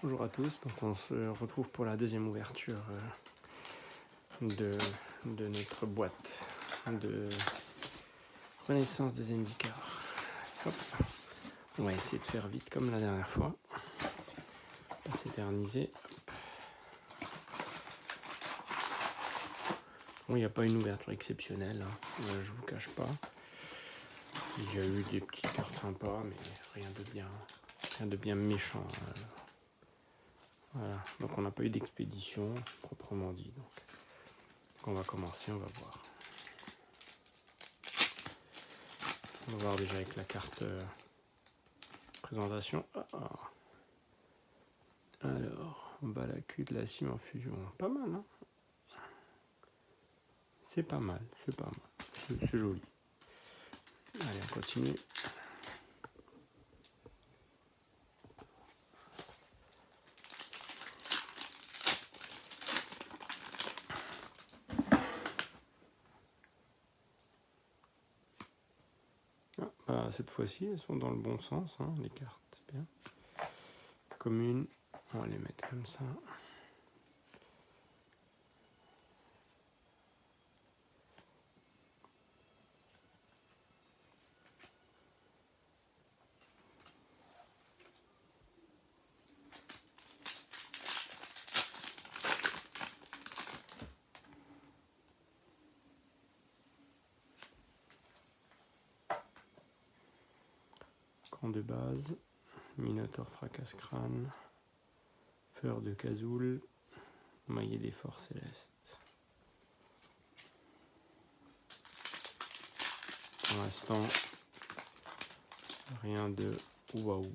Bonjour à tous, donc on se retrouve pour la deuxième ouverture de notre boîte de Renaissance de Zendikar. Hop. On va essayer de faire vite comme la dernière fois, pas s'éterniser. Bon, il n'y a pas une ouverture exceptionnelle, hein. Je vous cache pas. Il y a eu des petites cartes sympas, mais rien de bien méchant. Voilà, donc on n'a pas eu d'expédition proprement dit. Donc on va commencer, on va voir. On va voir déjà avec la carte présentation. Alors, Balaku de la cime en fusion. Pas mal, hein? C'est pas mal, c'est joli. Allez, on continue. Cette fois-ci, elles sont dans le bon sens, hein, les cartes, c'est bien. Commune, on va les mettre comme ça. Camp de base, Minotaure fracasse crâne, Fleur de Kazoul, Maillet des forts célestes. Pour l'instant, rien de waouh.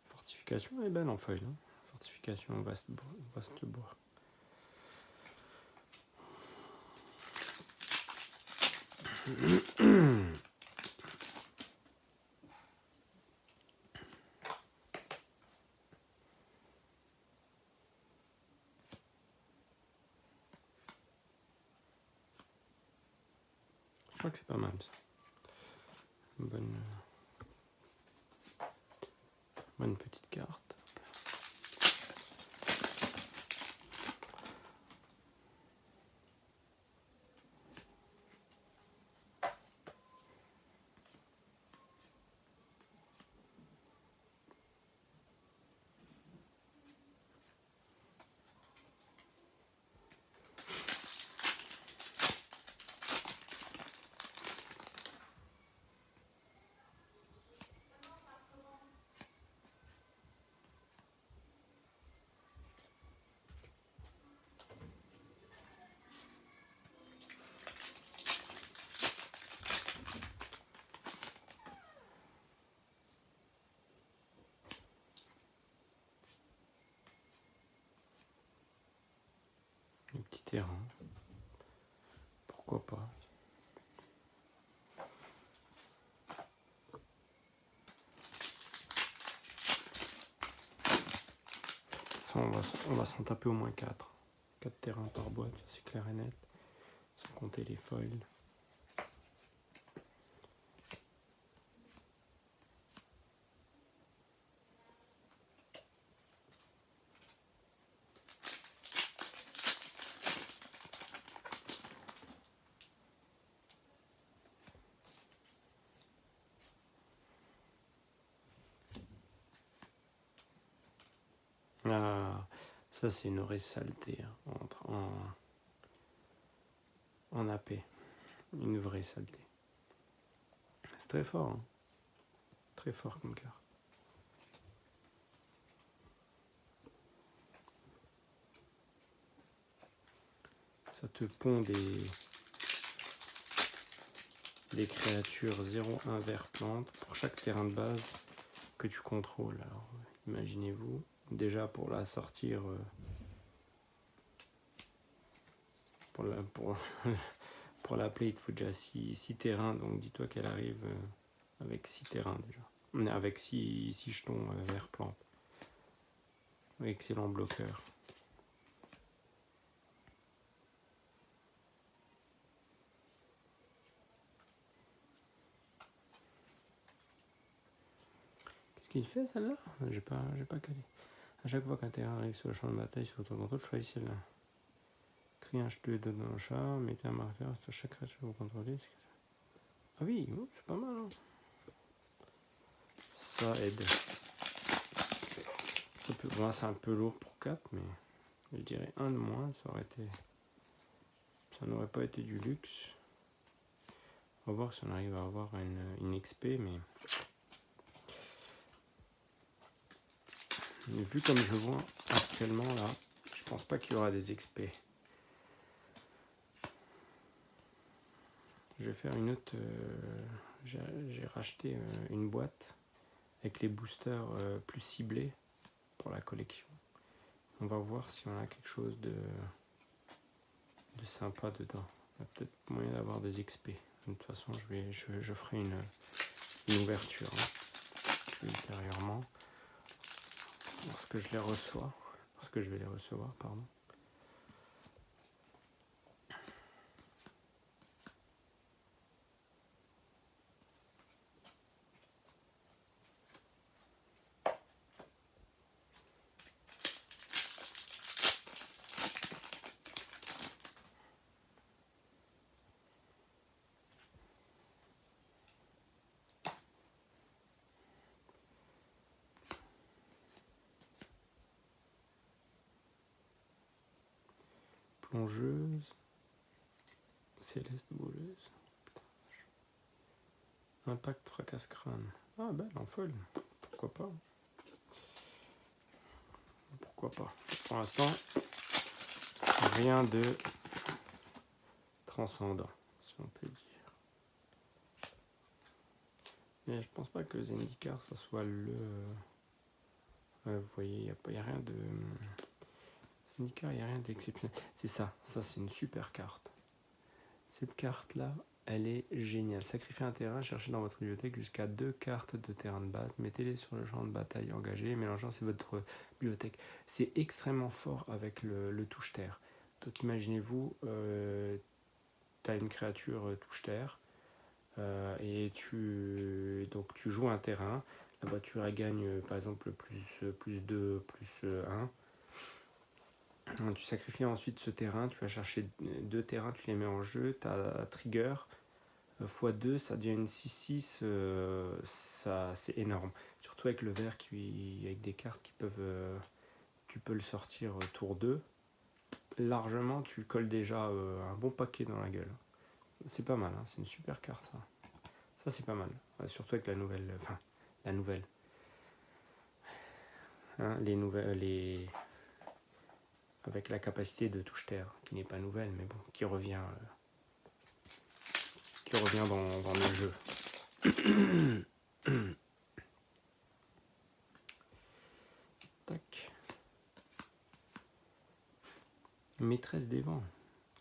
Fortification est belle en feuille, hein. Fortification vaste bois. Je crois que c'est pas mal ça. Bonne petite carte. Les petits terrains. Pourquoi pas. Ça, on va s'en taper au moins 4. 4 terrains par boîte, ça c'est clair et net. Sans compter les foils. Ah, ça c'est une vraie saleté, hein, en AP. Une vraie saleté. C'est très fort, hein. Très fort comme carte. Ça te pond des créatures 0-1 vert plante pour chaque terrain de base que tu contrôles. Alors imaginez-vous, déjà pour la sortir, pour la play, il te faut déjà 6 terrains, donc dis-toi qu'elle arrive avec 6 terrains déjà. Avec 6 jetons vert plante. Excellent bloqueur. qu'il fait celle-là? J'ai pas calé. À chaque fois qu'un terrain arrive sur le champ de bataille sur votre contrôle, choisissez celle-là. Créez un jeton de dans le chat, mettez un marqueur sur chaque créature que vous contrôlez. Ah oui, c'est pas mal. Hein. Ça aide. Bon, c'est un peu lourd pour 4, mais je dirais 1 de moins, ça n'aurait pas été du luxe. On va voir si on arrive à avoir une XP, mais vu comme je vois actuellement là, je pense pas qu'il y aura des XP. Je vais faire une autre. J'ai racheté une boîte avec les boosters plus ciblés pour la collection. On va voir si on a quelque chose de sympa dedans. Il y a peut-être moyen d'avoir des XP. De toute façon, je ferai une ouverture ultérieurement lorsque je les reçois. Lorsque je vais les recevoir, pardon. Plongeuse. Céleste voleuse. Impact fracasse crâne. Ah belle en folle. Pourquoi pas? Pourquoi pas? Pour l'instant, rien de transcendant, si on peut dire. Mais je pense pas que Zendikar, ça soit le... vous voyez, il n'y a rien de... Zendikar, il n'y a rien d'exceptionnel. C'est ça c'est une super carte. Cette carte-là, elle est géniale. Sacrifiez un terrain, cherchez dans votre bibliothèque jusqu'à 2 cartes de terrain de base, mettez-les sur le champ de bataille engagé, mélangeant c'est votre bibliothèque. C'est extrêmement fort avec le touche-terre. Donc imaginez-vous, tu as une créature touche-terre, et tu joues un terrain. La voiture elle gagne par exemple plus 2, plus 1. Tu sacrifies ensuite ce terrain, tu vas chercher 2 terrains, tu les mets en jeu, tu as trigger, x2, ça devient une 6-6, ça c'est énorme. Surtout avec le vert, avec des cartes qui peuvent... tu peux le sortir tour 2. Largement, tu colles déjà un bon paquet dans la gueule. C'est pas mal, hein, c'est une super carte ça. Ça c'est pas mal, surtout avec la nouvelle... la nouvelle. Hein, avec la capacité de touche-terre, qui n'est pas nouvelle, mais bon, qui revient dans le jeu. Tac. Maîtresse des vents.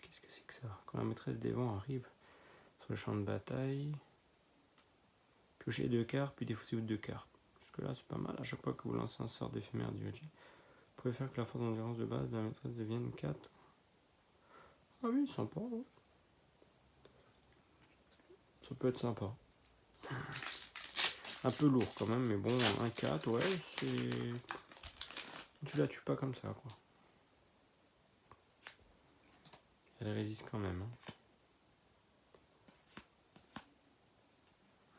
Qu'est-ce que c'est que ça? Quand la maîtresse des vents arrive sur le champ de bataille, piochez 2 cartes, puis défaussez-vous 2 cartes. Jusque là, c'est pas mal. À chaque fois que vous lancez un sort d'éphémère du jeu, vous pouvez faire que la force d'endurance de base de la maîtresse devienne 4. Ah oui, sympa. Ouais. Ça peut être sympa. Un peu lourd quand même, mais bon, un 4, ouais, c'est... Tu la tues pas comme ça, quoi. Elle résiste quand même. Hein.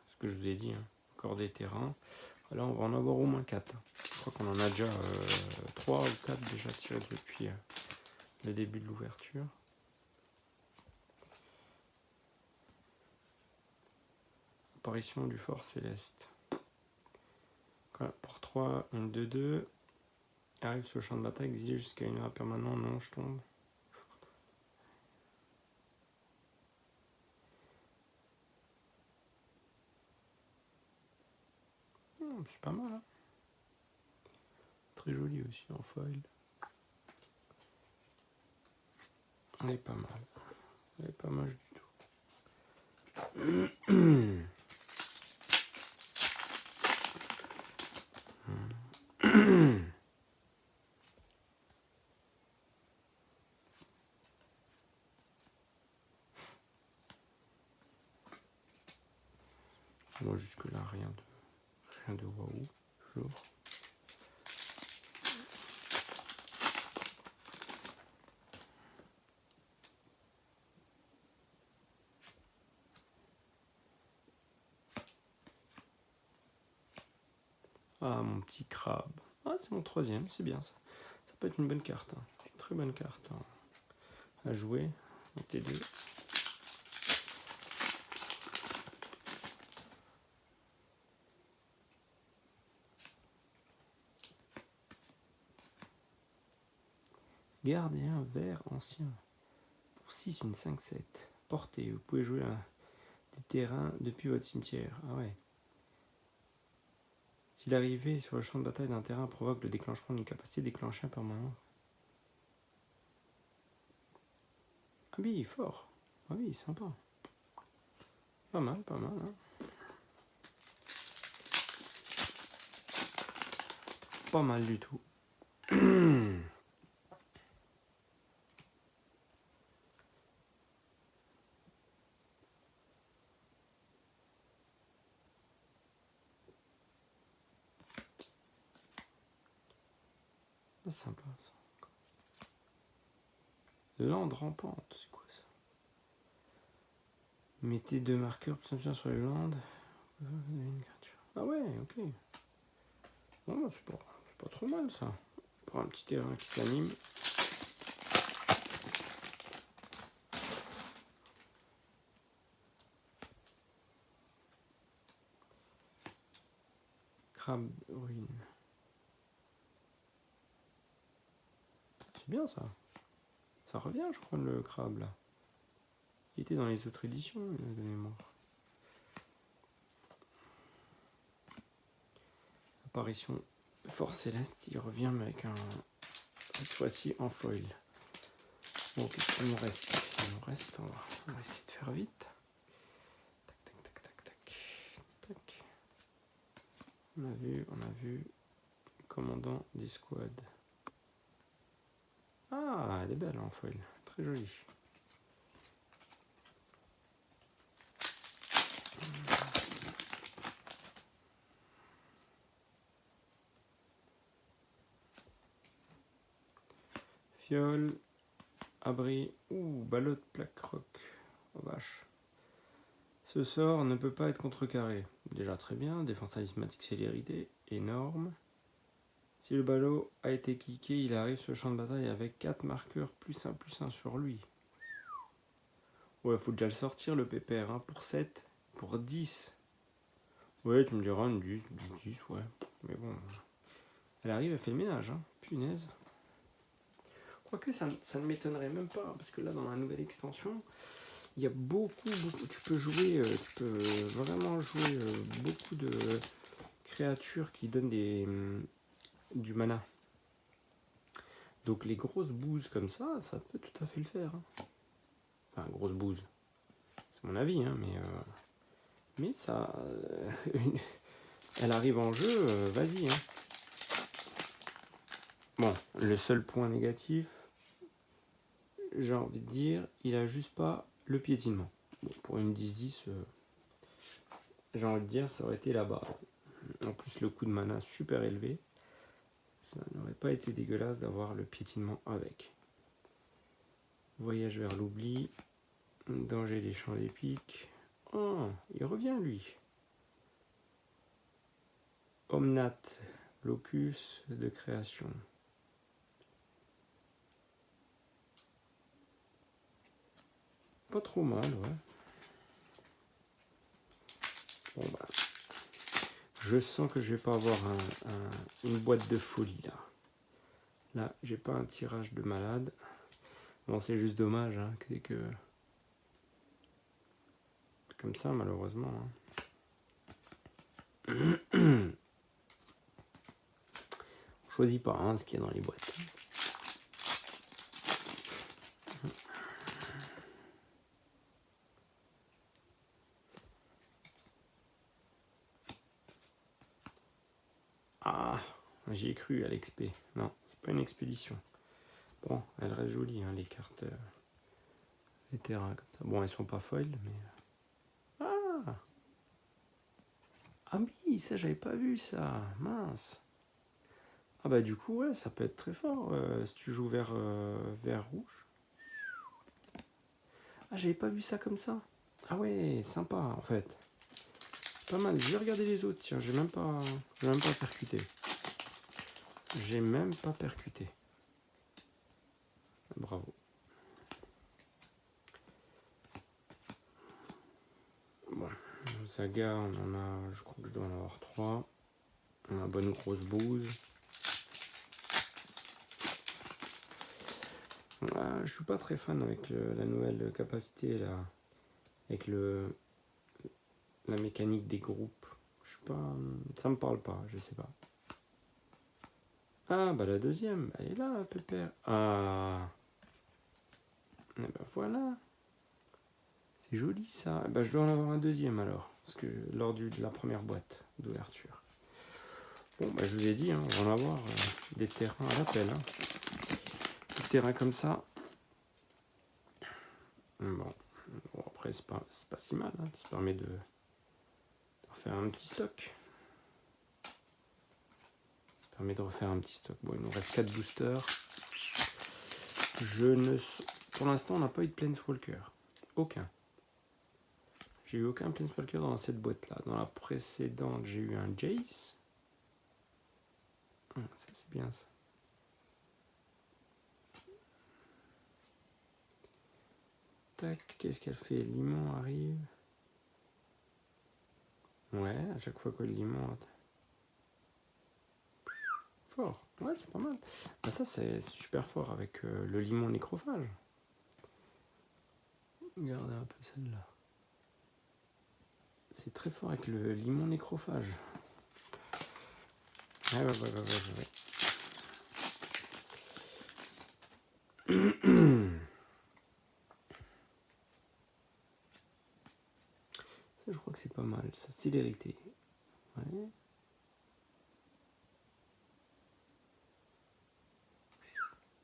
Ce que je vous ai dit, hein. Encore des terrains. Là, on va en avoir au moins 4. Je crois qu'on en a déjà 3 ou 4 déjà tirés depuis le début de l'ouverture. Apparition du fort céleste. Pour 3, une 2-2. Arrive sur le champ de bataille, exige jusqu'à une heure permanente. Non, je tombe. C'est pas mal. Hein. Très joli aussi en foil. Elle est pas mal. Elle est pas mal du tout. Moi jusque là rien de waouh. j'ouvre. Ah, mon petit crabe. Ah, c'est mon troisième, c'est bien ça. Ça peut être une bonne carte. Hein. Très bonne carte hein. À jouer. T2. Gardien vert ancien. Pour 6, une 5-7. Portée, vous pouvez jouer des terrains depuis votre cimetière. Ah ouais. Si l'arrivée sur le champ de bataille d'un terrain provoque le déclenchement d'une capacité déclenchée en permanence. Ah oui, fort. Ah oui, sympa. Pas mal, pas mal. Hein. Pas mal du tout. C'est sympa ça. Lande rampante, c'est quoi ça? Mettez 2 marqueurs plus simple sur les landes. Ah ouais, ok. Bon, bah, c'est pas trop mal ça. Pour un petit terrain qui s'anime. Crabe ruine. C'est bien ça. Ça revient, je crois, le crabe là. Il était dans les autres éditions de mémoire. Apparition de Force Céleste, il revient mais avec un. Cette fois-ci en foil. Bon, qu'est-ce qu'il nous reste? Il nous reste, on va essayer de faire vite. Tac, tac, tac, tac, tac. Tac. On a vu. Commandant des squads. Ah, elle est belle en foil. Très jolie. Fiole, abri, balotte, plaque roc. Oh vache. Ce sort ne peut pas être contrecarré. Déjà très bien, défense talismanique célérité, énorme. Si le ballot a été kické, il arrive sur le champ de bataille avec 4 marqueurs +1/+1 sur lui. Ouais, faut déjà le sortir le pépère, hein, pour 7, pour 10. Ouais, tu me diras, une 10, ouais. Mais bon, elle arrive, elle fait le ménage, hein. Punaise. Quoique ça ne m'étonnerait même pas, parce que là, dans la nouvelle extension, il y a beaucoup, tu peux vraiment jouer beaucoup de créatures qui donnent du mana. Donc les grosses bouses comme ça peut tout à fait le faire. Hein. Enfin, grosse bouse, c'est mon avis, hein, mais ça... elle arrive en jeu, vas-y. Hein. Bon, le seul point négatif, j'ai envie de dire, il a juste pas le piétinement. Bon, pour une 10-10, j'ai envie de dire, ça aurait été la base. En plus, le coût de mana super élevé. Ça n'aurait pas été dégueulasse d'avoir le piétinement avec. Voyage vers l'oubli. Danger des champs épiques. Oh, il revient lui. Omnat, locus de création. Pas trop mal, ouais. Bon bah, je sens que je vais pas avoir une boîte de folie là. Là, j'ai pas un tirage de malade. Bon, c'est juste dommage, hein, que comme ça, malheureusement. Hein. On choisit pas hein, ce qu'il y a dans les boîtes. Ah, j'y ai cru à l'expé. Non, c'est pas une expédition. Bon, elle reste jolie, hein, les cartes. Les terrains comme ça. Bon, elles sont pas foils, mais. Ah! Ah oui, ça j'avais pas vu ça, mince. Ah bah du coup ouais, ça peut être très fort si tu joues vert rouge. Ah j'avais pas vu ça comme ça. Ah ouais, sympa en fait. Pas mal. Je vais regarder les autres, tiens, j'ai même pas percuté. J'ai même pas percuté. Bravo. Bon, Saga, on en a, je crois que je dois en avoir 3. On a une bonne grosse bouse. Je suis pas très fan avec la nouvelle capacité là, avec la mécanique des groupes. Je suis pas, ça me parle pas, je sais pas. Ah bah la deuxième, elle est là, Pépère. Ah, et ben voilà. C'est joli ça. Bah, je dois en avoir un deuxième alors, parce que lors de la première boîte d'ouverture. Bon, bah, je vous ai dit, hein, on va en avoir des terrains à l'appel. Hein. Des terrains comme ça. Bon, après, c'est pas si mal. Hein. Ça permet de refaire un petit stock. Ça permet de refaire un petit stock. Bon, il nous reste 4 boosters. Pour l'instant, on n'a pas eu de Planeswalker. Aucun. J'ai eu aucun Planeswalker dans cette boîte-là. Dans la précédente, j'ai eu un Jace. Ça, c'est bien ça. Tac, qu'est-ce qu'elle fait? Limon arrive. Ouais, à chaque fois que le limon... Fort. Ouais, c'est pas mal. Bah, ça, c'est super fort avec le limon nécrophage. Regardez un peu celle-là. C'est très fort avec le limon nécrophage. Ouais. Ça, je crois que c'est pas mal. Ça, célérité. Ouais.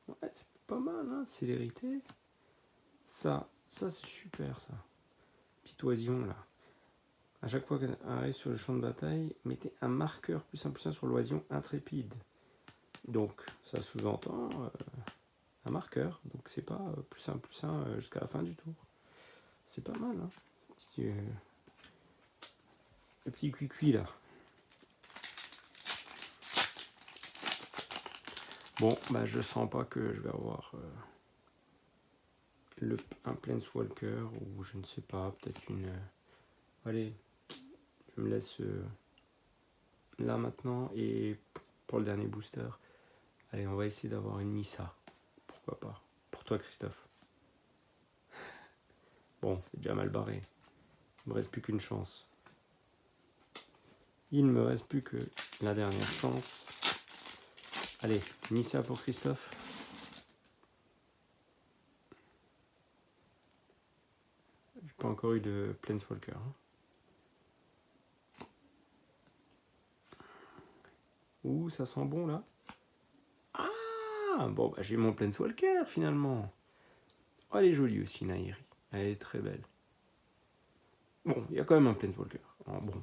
Ouais, c'est pas mal, hein, célérité. Ça c'est super, ça. Petite oisillon, là. À chaque fois qu'elle arrive sur le champ de bataille, mettez un marqueur +1/+1 sur l'oisillon intrépide. Donc, ça sous-entend un marqueur. Donc, c'est pas +1/+1 jusqu'à la fin du tour. C'est pas mal, hein. Le petit cuicui, là. Bon, bah, je sens pas que je vais avoir un Planeswalker ou je ne sais pas, peut-être une... allez, je me laisse là maintenant et pour le dernier booster, allez, on va essayer d'avoir une Nissa. Pourquoi pas? Pour toi, Christophe. Bon, c'est déjà mal barré. Il me reste plus qu'une chance. Il ne me reste plus que la dernière chance. Allez, Nissa pour Christophe. J'ai pas encore eu de Planeswalker. Hein. Ouh, ça sent bon là. Ah, bon, bah, j'ai mon Planeswalker finalement. Oh, elle est jolie aussi, Nahiri. Elle est très belle. Bon, il y a quand même un Planeswalker. Oh, bon,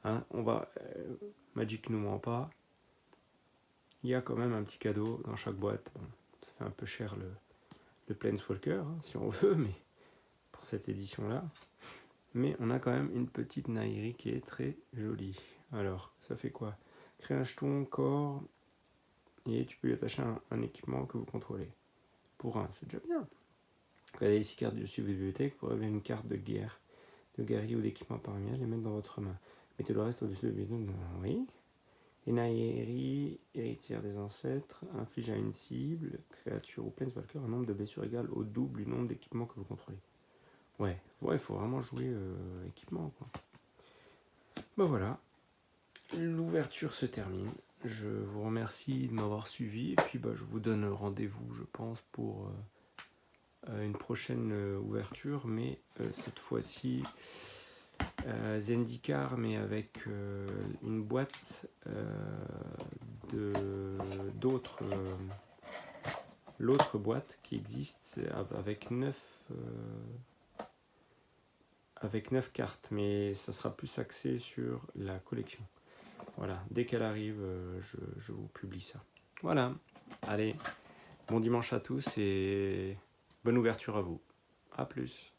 hein, on va... Magic nous ment pas. Il y a quand même un petit cadeau dans chaque boîte. Bon, ça fait un peu cher le Planeswalker, hein, si on veut, mais pour cette édition-là. Mais on a quand même une petite Nahiri qui est très jolie. Alors, ça fait quoi? Créer un jeton, corps, et tu peux lui attacher un équipement que vous contrôlez. Pour un, c'est déjà bien. Regardez les 6 cartes dessus de bibliothèque pour avoir une carte de guerre, de guerrier ou d'équipement parmi elles, les mettre dans votre main. Mettez le reste au-dessus de la bibliothèque. Oui. Et Nahiri, héritière des ancêtres, inflige à une cible, créature ou planeswalker, un nombre de blessures égal au double du nombre d'équipements que vous contrôlez. Ouais, il faut vraiment jouer équipement, quoi. Bah voilà, l'ouverture se termine. Je vous remercie de m'avoir suivi et puis bah, je vous donne rendez-vous, je pense, pour une prochaine ouverture, mais cette fois-ci Zendikar, mais avec une boîte d'autres l'autre boîte qui existe avec 9 avec 9 cartes, mais ça sera plus axé sur la collection. Voilà, dès qu'elle arrive, je vous publie ça. Voilà, allez, bon dimanche à tous et bonne ouverture à vous. À plus.